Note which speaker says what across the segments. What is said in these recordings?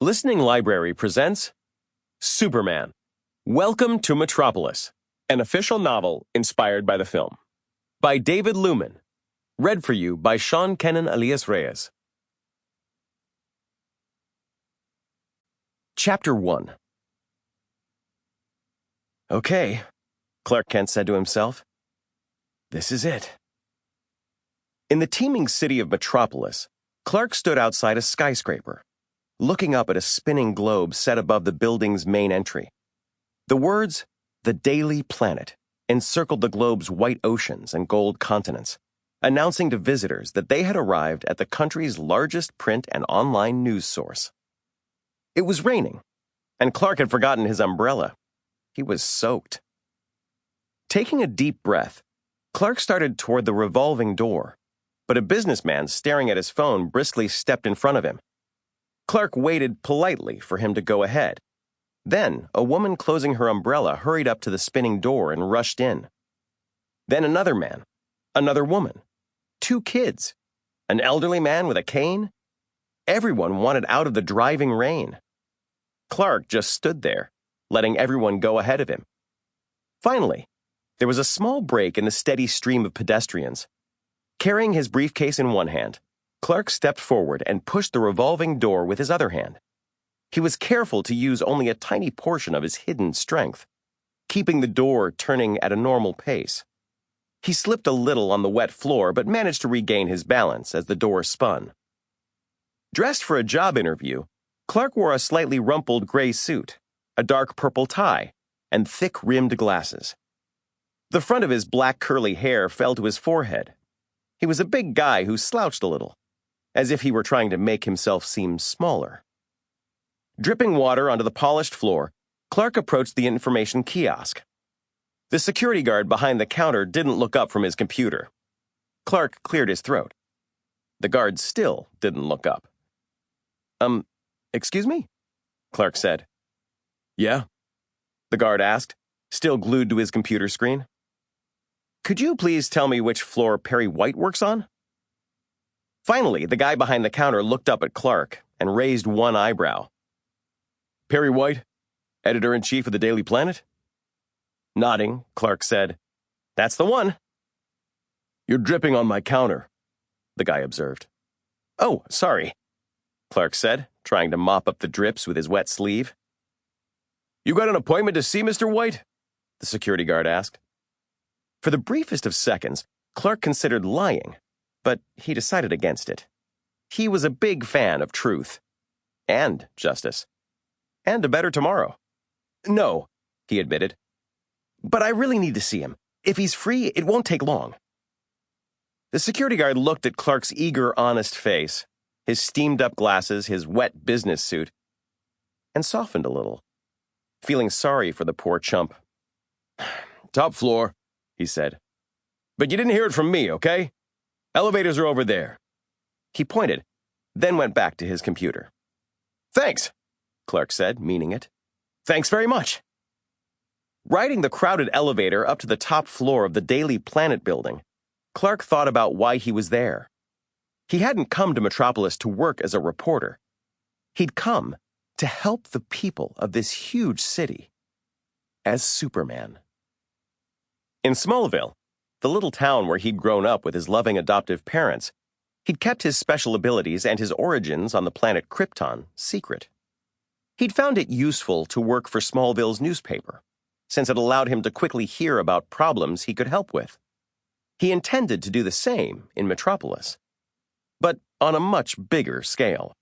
Speaker 1: Listening Library presents Superman. Welcome to Metropolis, an official novel inspired by the film. By David Lewman. Read for you by Kenin Elias-Reyes. Chapter 1. Okay, Clark Kent said to himself. This is it. In the teeming city of Metropolis, Clark stood outside a skyscraper, looking up at a spinning globe set above the building's main entry. The words, "The Daily Planet," encircled the globe's white oceans and gold continents, announcing to visitors that they had arrived at the country's largest print and online news source. It was raining, and Clark had forgotten his umbrella. He was soaked. Taking a deep breath, Clark started toward the revolving door, but a businessman staring at his phone briskly stepped in front of him. Clark waited politely for him to go ahead. Then, a woman closing her umbrella hurried up to the spinning door and rushed in. Then another man, another woman, 2 kids, an elderly man with a cane. Everyone wanted out of the driving rain. Clark just stood there, letting everyone go ahead of him. Finally, there was a small break in the steady stream of pedestrians. Carrying his briefcase in one hand, Clark stepped forward and pushed the revolving door with his other hand. He was careful to use only a tiny portion of his hidden strength, keeping the door turning at a normal pace. He slipped a little on the wet floor but managed to regain his balance as the door spun. Dressed for a job interview, Clark wore a slightly rumpled gray suit, a dark purple tie, and thick-rimmed glasses. The front of his black curly hair fell to his forehead. He was a big guy who slouched a little, as if he were trying to make himself seem smaller. Dripping water onto the polished floor, Clark approached the information kiosk. The security guard behind the counter didn't look up from his computer. Clark cleared his throat. The guard still didn't look up. Excuse me? Clark said. Yeah? The guard asked, still glued to his computer screen. Could you please tell me which floor Perry White works on? Finally, the guy behind the counter looked up at Clark and raised one eyebrow. Perry White, editor-in-chief of the Daily Planet? Nodding, Clark said, That's the one. You're dripping on my counter, the guy observed. Oh, sorry, Clark said, trying to mop up the drips with his wet sleeve. You got an appointment to see Mr. White? The security guard asked. For the briefest of seconds, Clark considered lying, but he decided against it. He was a big fan of truth, and justice, and a better tomorrow. No, he admitted. But I really need to see him. If he's free, it won't take long. The security guard looked at Clark's eager, honest face, his steamed-up glasses, his wet business suit, and softened a little, feeling sorry for the poor chump. Top floor, he said. But you didn't hear it from me, okay? Elevators are over there. He pointed, then went back to his computer. Thanks, Clark said, meaning it. Thanks very much. Riding the crowded elevator up to the top floor of the Daily Planet building, Clark thought about why he was there. He hadn't come to Metropolis to work as a reporter. He'd come to help the people of this huge city as Superman. In Smallville, the little town where he'd grown up with his loving adoptive parents, he'd kept his special abilities and his origins on the planet Krypton secret. He'd found it useful to work for Smallville's newspaper, since it allowed him to quickly hear about problems he could help with. He intended to do the same in Metropolis, but on a much bigger scale.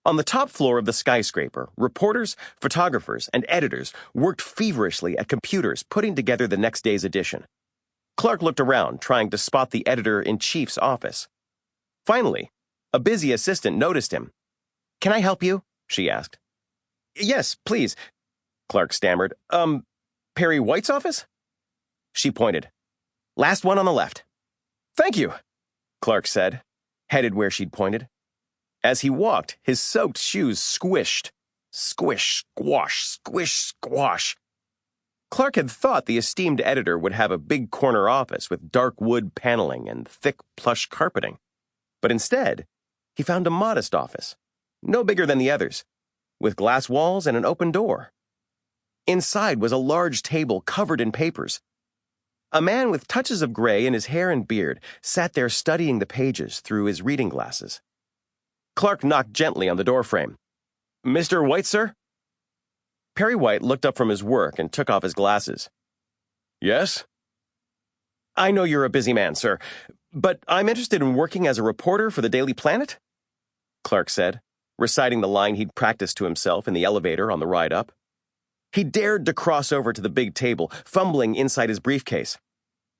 Speaker 1: On the top floor of the skyscraper, reporters, photographers, and editors worked feverishly at computers putting together the next day's edition. Clark looked around, trying to spot the editor-in-chief's office. Finally, a busy assistant noticed him. Can I help you? She asked. Yes, please, Clark stammered. Perry White's office? She pointed. Last one on the left. Thank you, Clark said, headed where she'd pointed. As he walked, his soaked shoes squished. Squish, squash, squish, squash. Clark had thought the esteemed editor would have a big corner office with dark wood paneling and thick plush carpeting. But instead, he found a modest office, no bigger than the others, with glass walls and an open door. Inside was a large table covered in papers. A man with touches of gray in his hair and beard sat there studying the pages through his reading glasses. Clark knocked gently on the doorframe. "Mr. White, sir?" Perry White looked up from his work and took off his glasses. "Yes?" "I know you're a busy man, sir, but I'm interested in working as a reporter for the Daily Planet," Clark said, reciting the line he'd practiced to himself in the elevator on the ride up. He dared to cross over to the big table, fumbling inside his briefcase.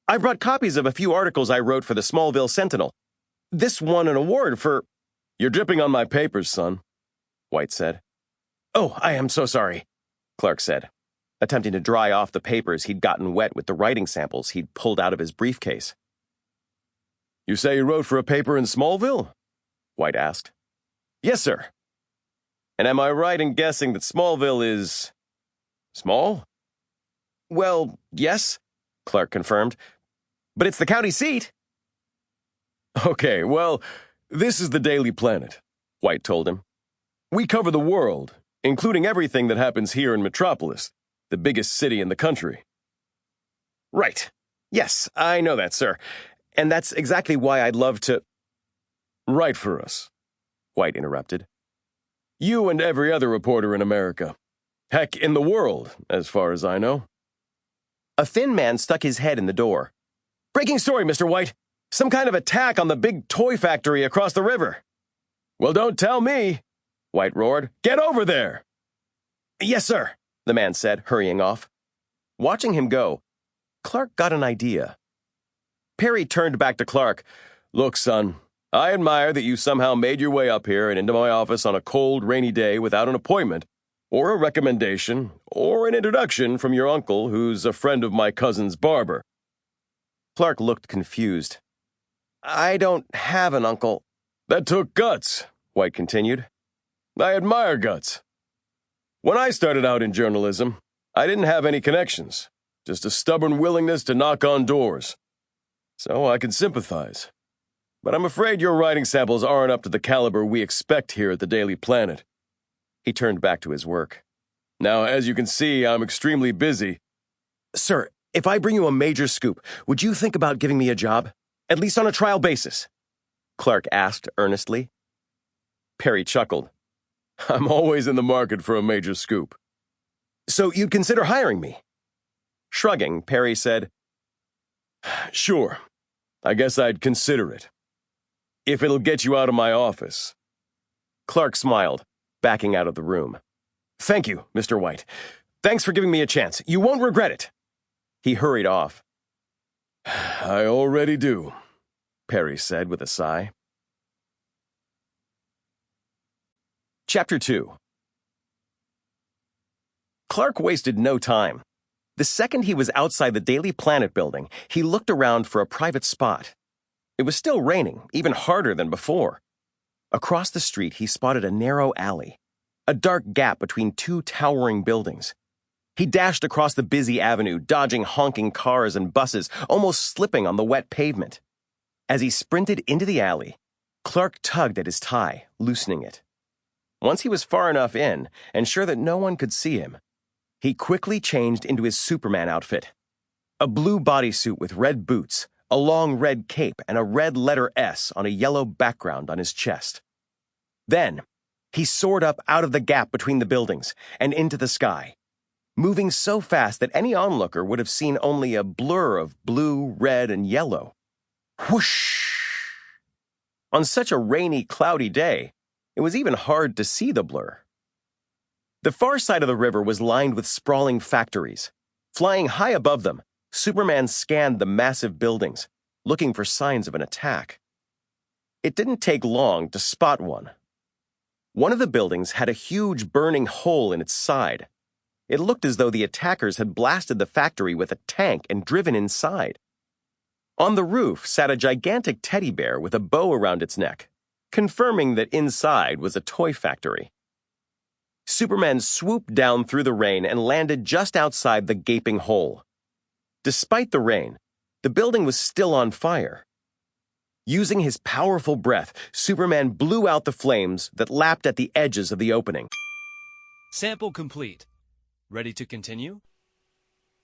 Speaker 1: "I brought copies of a few articles I wrote for the Smallville Sentinel. This won an award for—" "You're dripping on my papers, son," White said. "Oh, I am so sorry," Clark said, attempting to dry off the papers he'd gotten wet with the writing samples he'd pulled out of his briefcase. "You say you wrote for a paper in Smallville?" White asked. "Yes, sir. And am I right in guessing that Smallville is small?" "Well, yes," Clark confirmed. "But it's the county seat." "Okay, well, this is the Daily Planet," White told him. "We cover the world, including everything that happens here in Metropolis, the biggest city in the country." "Right. Yes, I know that, sir. And that's exactly why I'd love to—" "Write for us," White interrupted. "You and every other reporter in America. Heck, in the world, as far as I know." A thin man stuck his head in the door. "Breaking story, Mr. White. Some kind of attack on the big toy factory across the river." "Well, don't tell me," White roared. "Get over there." "Yes, sir," the man said, hurrying off. Watching him go, Clark got an idea. Perry turned back to Clark. "Look, son, I admire that you somehow made your way up here and into my office on a cold, rainy day without an appointment, or a recommendation, or an introduction from your uncle, who's a friend of my cousin's barber." Clark looked confused. "I don't have an uncle." "That took guts," White continued. "I admire guts. When I started out in journalism, I didn't have any connections, just a stubborn willingness to knock on doors. So I can sympathize. But I'm afraid your writing samples aren't up to the caliber we expect here at the Daily Planet." He turned back to his work. "Now, as you can see, I'm extremely busy." "Sir, if I bring you a major scoop, would you think about giving me a job? At least on a trial basis?" Clark asked earnestly. Perry chuckled. "I'm always in the market for a major scoop." "So you'd consider hiring me?" Shrugging, Perry said, "Sure, I guess I'd consider it. If it'll get you out of my office." Clark smiled, backing out of the room. "Thank you, Mr. White. Thanks for giving me a chance. You won't regret it." He hurried off. "I already do," Perry said with a sigh. Chapter 2. Clark wasted no time. The second he was outside the Daily Planet building, he looked around for a private spot. It was still raining, even harder than before. Across the street, he spotted a narrow alley, a dark gap between two towering buildings. He dashed across the busy avenue, dodging honking cars and buses, almost slipping on the wet pavement. As he sprinted into the alley, Clark tugged at his tie, loosening it. Once he was far enough in, and sure that no one could see him, he quickly changed into his Superman outfit. A blue bodysuit with red boots, a long red cape, and a red letter S on a yellow background on his chest. Then, he soared up out of the gap between the buildings and into the sky, moving so fast that any onlooker would have seen only a blur of blue, red, and yellow. Whoosh! On such a rainy, cloudy day, it was even hard to see the blur. The far side of the river was lined with sprawling factories. Flying high above them, Superman scanned the massive buildings, looking for signs of an attack. It didn't take long to spot one. One of the buildings had a huge burning hole in its side. It looked as though the attackers had blasted the factory with a tank and driven inside. On the roof sat a gigantic teddy bear with a bow around its neck, confirming that inside was a toy factory. Superman swooped down through the rain and landed just outside the gaping hole. Despite the rain, the building was still on fire. Using his powerful breath, Superman blew out the flames that lapped at the edges of the opening.
Speaker 2: Sample complete. Ready to continue?